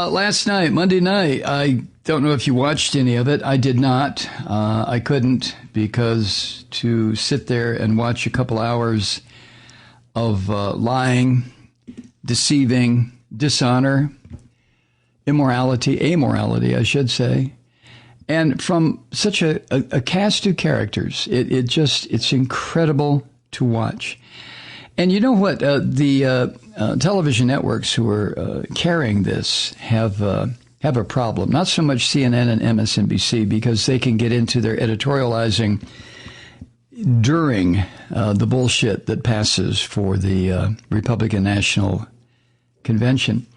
Last night, Monday night, I don't know if you watched any of it. I did not. I couldn't, because to sit there and watch a couple hours of lying, deceiving, dishonor, amorality, I should say, and from such a cast of characters, it's incredible to watch. And you know what? The television networks who are carrying this have a problem. Not so much CNN and MSNBC, because they can get into their editorializing during the bullshit that passes for the Republican National Convention.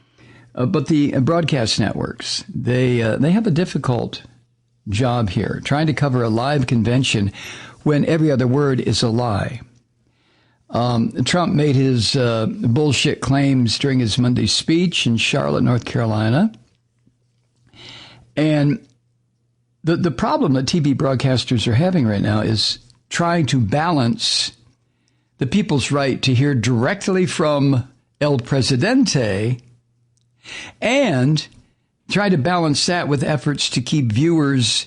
But the broadcast networks, they have a difficult job here, trying to cover a live convention when every other word is a lie. Trump made his bullshit claims during his Monday speech in Charlotte, North Carolina. And the problem that TV broadcasters are having right now is trying to balance the people's right to hear directly from El Presidente and try to balance that with efforts to keep viewers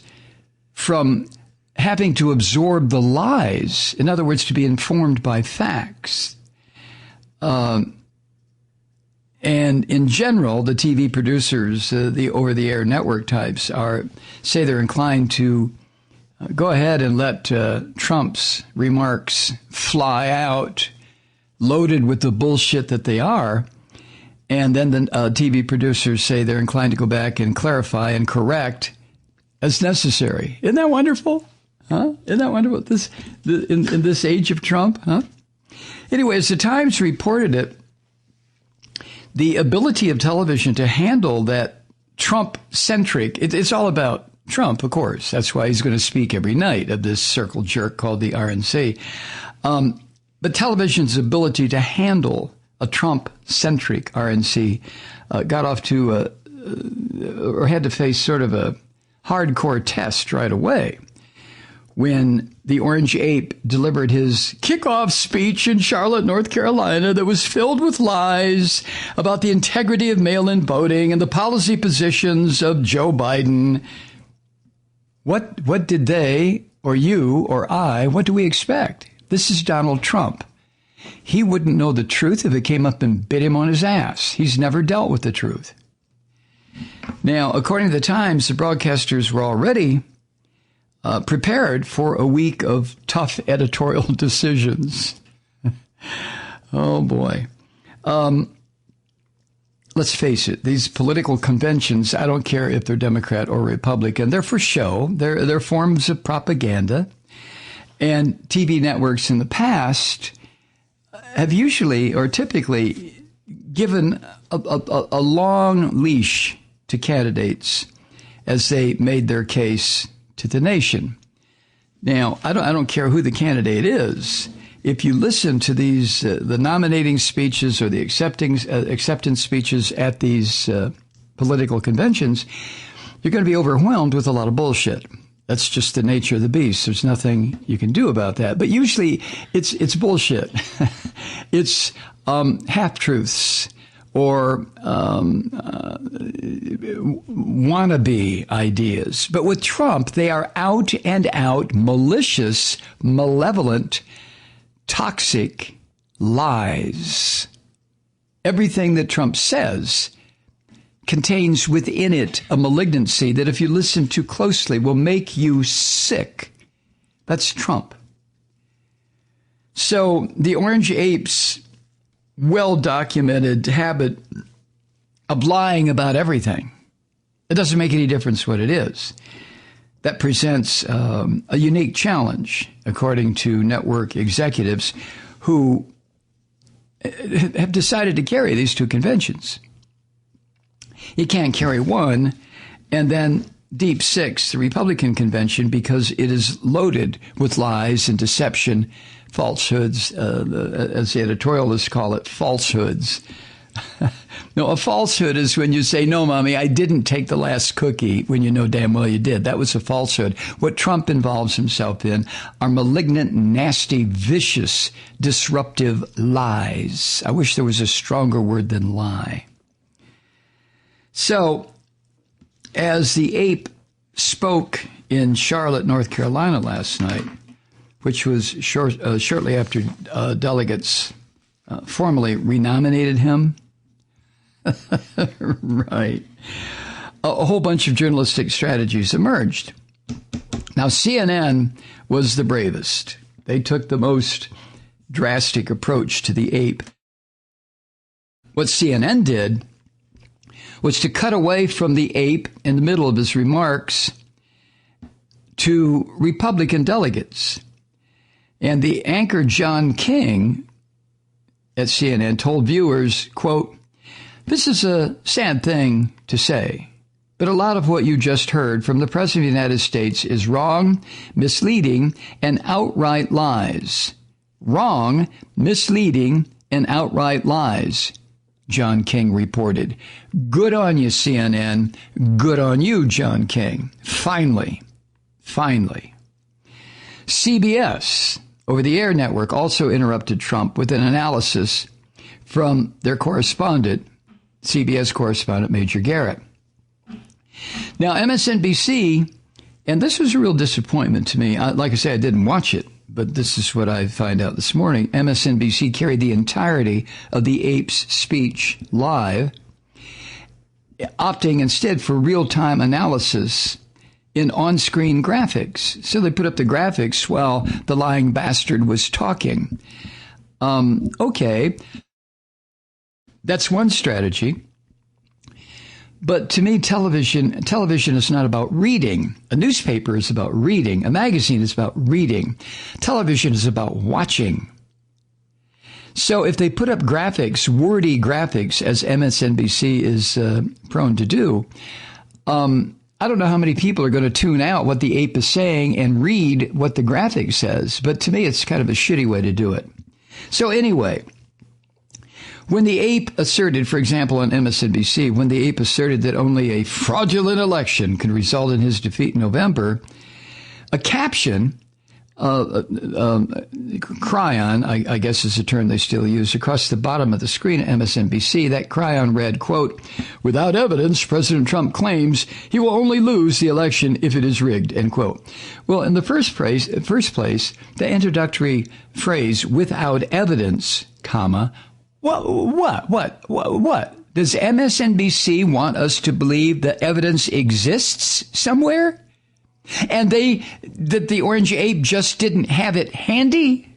from having to absorb the lies. In other words, to be informed by facts. And in general, the TV producers, the over-the-air network types, say they're inclined to go ahead and let Trump's remarks fly out, loaded with the bullshit that they are. And then the TV producers say they're inclined to go back and clarify and correct as necessary. Isn't that wonderful? Huh? Isn't that wonderful? In this age of Trump, huh? Anyway, as the Times reported it, the ability of television to handle that Trump-centric, it's all about Trump, of course. That's why he's going to speak every night of this circle jerk called the RNC. But television's ability to handle a Trump-centric RNC got off to or had to face sort of a hardcore test right away when the Orange Ape delivered his kickoff speech in Charlotte, North Carolina, that was filled with lies about the integrity of mail-in voting and the policy positions of Joe Biden. What did they, or you, or I, what do we expect? This is Donald Trump. He wouldn't know the truth if it came up and bit him on his ass. He's never dealt with the truth. Now, according to the Times, the broadcasters were already prepared for a week of tough editorial decisions. Oh, boy. Let's face it, these political conventions, I don't care if they're Democrat or Republican, they're for show. They're forms of propaganda. And TV networks in the past have usually or typically given a long leash to candidates as they made their case to the nation. Now, I don't care who the candidate is. If you listen to these, the nominating speeches or the acceptance speeches at these political conventions, you're going to be overwhelmed with a lot of bullshit. That's just the nature of the beast. There's nothing you can do about that. But usually it's bullshit. It's half-truths or wannabe ideas. But with Trump, they are out and out malicious, malevolent, toxic lies. Everything that Trump says contains within it a malignancy that if you listen too closely will make you sick. That's Trump. So the Orange Ape's well-documented habit of lying about everything, it doesn't make any difference what it is. That presents a unique challenge, according to network executives who have decided to carry these two conventions. You can't carry one and then deep six, the Republican convention, because it is loaded with lies and deception, falsehoods, as the editorialists call it, falsehoods. No, a falsehood is when you say, no, Mommy, I didn't take the last cookie, when you know damn well you did. That was a falsehood. What Trump involves himself in are malignant, nasty, vicious, disruptive lies. I wish there was a stronger word than lie. So, as the ape spoke in Charlotte, North Carolina last night, which was shortly after delegates formally renominated him, right, a whole bunch of journalistic strategies emerged. Now, CNN was the bravest. They took the most drastic approach to the ape. What CNN did was to cut away from the ape in the middle of his remarks to Republican delegates. And the anchor John King at CNN told viewers, quote, "This is a sad thing to say, but a lot of what you just heard from the President of the United States is wrong, misleading, and outright lies. Wrong, misleading, and outright lies," John King reported. Good on you, CNN. Good on you, John King. Finally. CBS, over-the-air network, also interrupted Trump with an analysis from their correspondent, CBS correspondent Major Garrett. Now, MSNBC, and this was a real disappointment to me. Like I say, I didn't watch it, but this is what I find out this morning. MSNBC carried the entirety of the ape's speech live, opting instead for real-time analysis in on-screen graphics. So they put up the graphics while the lying bastard was talking. Okay, that's one strategy. But to me, television is not about reading. A newspaper is about reading. A magazine is about reading. Television is about watching. So if they put up graphics, wordy graphics, as MSNBC is prone to do, I don't know how many people are going to tune out what the ape is saying and read what the graphic says. But to me, it's kind of a shitty way to do it. So anyway, when the ape asserted, for example, on MSNBC, when the ape asserted that only a fraudulent election could result in his defeat in November, a caption, cryon, I guess is a term they still use, across the bottom of the screen at MSNBC, that cryon read, quote, "Without evidence, President Trump claims he will only lose the election if it is rigged," end quote. Well, in the first place, the introductory phrase, "without evidence," comma, What? Does MSNBC want us to believe that evidence exists somewhere? And that the orange ape just didn't have it handy?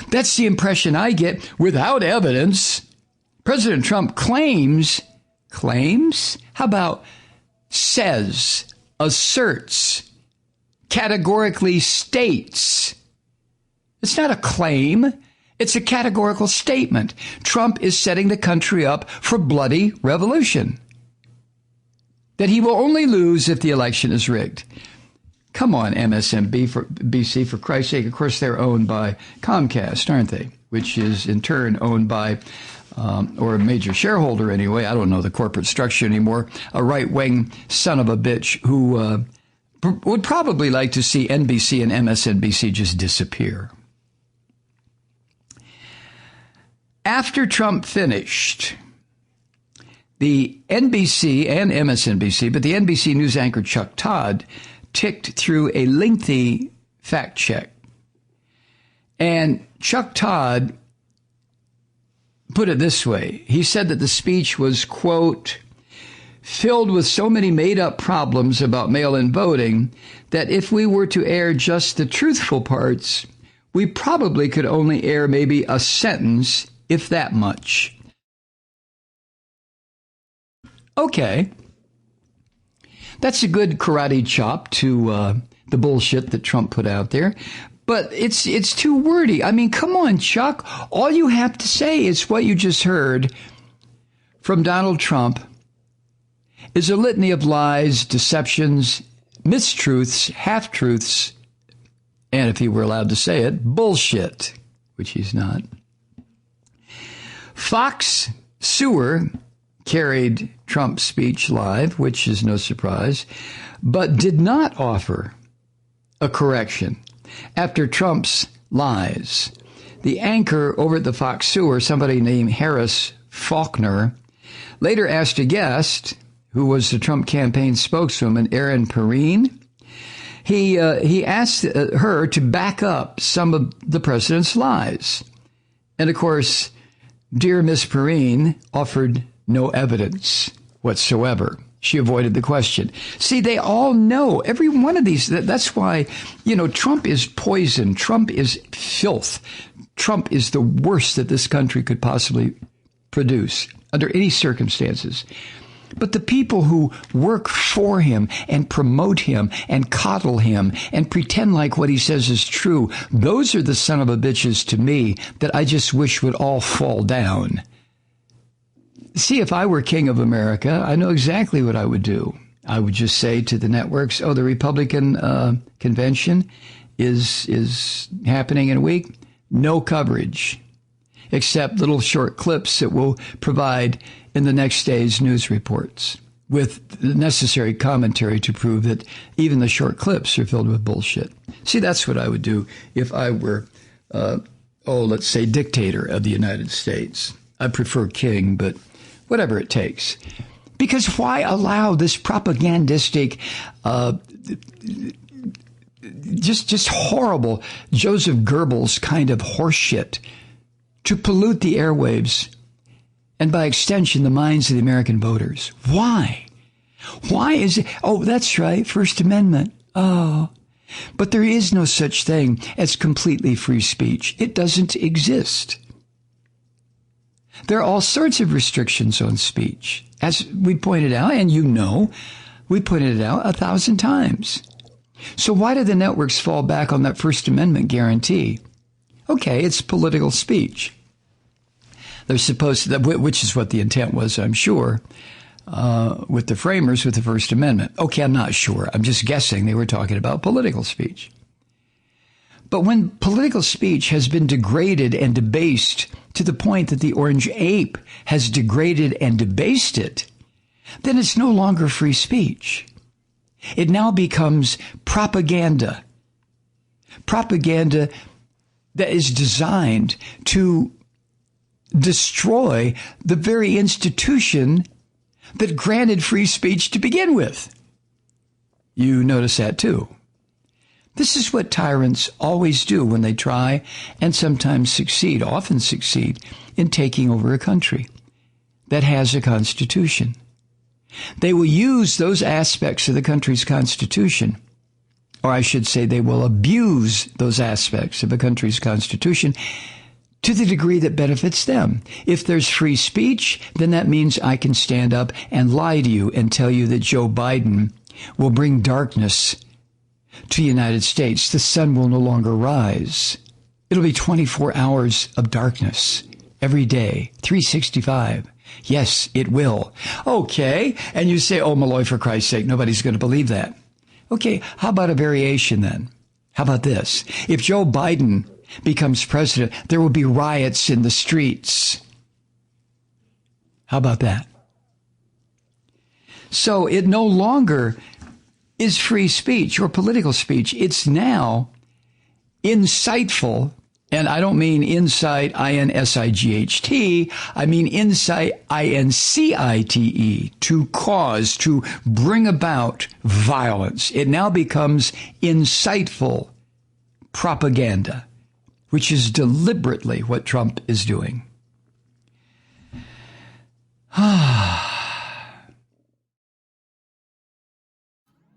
That's the impression I get. Without evidence, President Trump claims? How about says, asserts, categorically states? It's not a claim. It's a categorical statement. Trump is setting the country up for bloody revolution. That he will only lose if the election is rigged. Come on, MSNBC, for Christ's sake. Of course, they're owned by Comcast, aren't they? Which is in turn owned by, or a major shareholder anyway, I don't know the corporate structure anymore, a right-wing son of a bitch who would probably like to see NBC and MSNBC just disappear. After Trump finished, the NBC and MSNBC, but the NBC news anchor Chuck Todd ticked through a lengthy fact check. And Chuck Todd put it this way. He said that the speech was, quote, "filled with so many made-up problems about mail-in voting that if we were to air just the truthful parts, we probably could only air maybe a sentence, if that much." Okay. That's a good karate chop to the bullshit that Trump put out there. But it's too wordy. I mean, come on, Chuck. All you have to say is what you just heard from Donald Trump is a litany of lies, deceptions, mistruths, half-truths, and if he were allowed to say it, bullshit, which he's not. Fox Sewer carried Trump's speech live, which is no surprise, but did not offer a correction after Trump's lies. The anchor over at the Fox Sewer, somebody named Harris Faulkner, later asked a guest, who was the Trump campaign spokeswoman, Erin Perrine. He asked her to back up some of the president's lies. And of course, dear Miss Perrine offered no evidence whatsoever. She avoided the question. See, they all know, every one of these, that's why, Trump is poison. Trump is filth. Trump is the worst that this country could possibly produce under any circumstances. But the people who work for him and promote him and coddle him and pretend like what he says is true, those are the son of a bitches to me that I just wish would all fall down. See, if I were king of America, I know exactly what I would do. I would just say to the networks, the Republican convention is happening in a week. No coverage, except little short clips that we'll provide in the next day's news reports with the necessary commentary to prove that even the short clips are filled with bullshit. See, that's what I would do if I were, let's say, dictator of the United States. I prefer king, but whatever it takes. Because why allow this propagandistic, just horrible Joseph Goebbels kind of horseshit to pollute the airwaves and by extension the minds of the American voters? Why? Why is it? Oh, that's right, First Amendment. Oh, but there is no such thing as completely free speech. It doesn't exist. There are all sorts of restrictions on speech, as we pointed out, and we pointed it out 1,000 times. So why do the networks fall back on that First Amendment guarantee? Okay, it's political speech. They're supposed to, which is what the intent was, I'm sure, with the framers with the First Amendment. Okay, I'm not sure. I'm just guessing they were talking about political speech. But when political speech has been degraded and debased to the point that the orange ape has degraded and debased it, then it's no longer free speech. It now becomes propaganda. Propaganda that is designed to destroy the very institution that granted free speech to begin with. You notice that too. This is what tyrants always do when they try and sometimes succeed, often succeed, in taking over a country that has a constitution. They will use those aspects of the country's constitution, or I should say they will abuse those aspects of a country's constitution to the degree that benefits them. If there's free speech, then that means I can stand up and lie to you and tell you that Joe Biden will bring darkness to the United States. The sun will no longer rise. It'll be 24 hours of darkness every day, 365. Yes, it will. Okay. And you say, oh, Malloy, for Christ's sake, nobody's going to believe that. Okay. How about a variation then? How about this? If Joe Biden becomes president, there will be riots in the streets. How about that? So it no longer is free speech or political speech. It's now insightful, and I don't mean insight, I-N-S-I-G-H-T. I mean insight, I-N-C-I-T-E, to cause, to bring about violence. It now becomes insightful propaganda, which is deliberately what Trump is doing.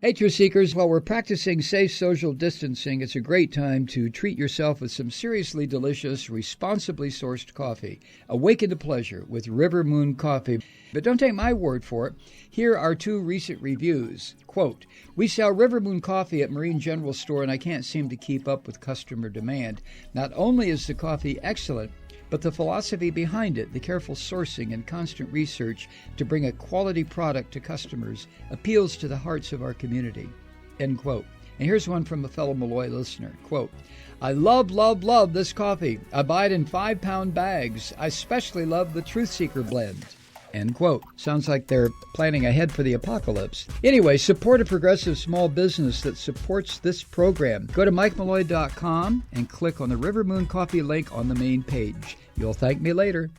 Hey, Truth Seekers, while we're practicing safe social distancing, it's a great time to treat yourself with some seriously delicious, responsibly sourced coffee. Awaken to pleasure with River Moon Coffee. But don't take my word for it. Here are 2 recent reviews. Quote, "We sell River Moon Coffee at Marine General Store, and I can't seem to keep up with customer demand. Not only is the coffee excellent, but the philosophy behind it, the careful sourcing and constant research to bring a quality product to customers, appeals to the hearts of our community." End quote. And here's one from a fellow Malloy listener. Quote, "I love this coffee. I buy it in 5-pound bags. I especially love the Truth Seeker blend." End quote. Sounds like they're planning ahead for the apocalypse. Anyway, support a progressive small business that supports this program. Go to MikeMalloy.com and click on the River Moon Coffee link on the main page. You'll thank me later.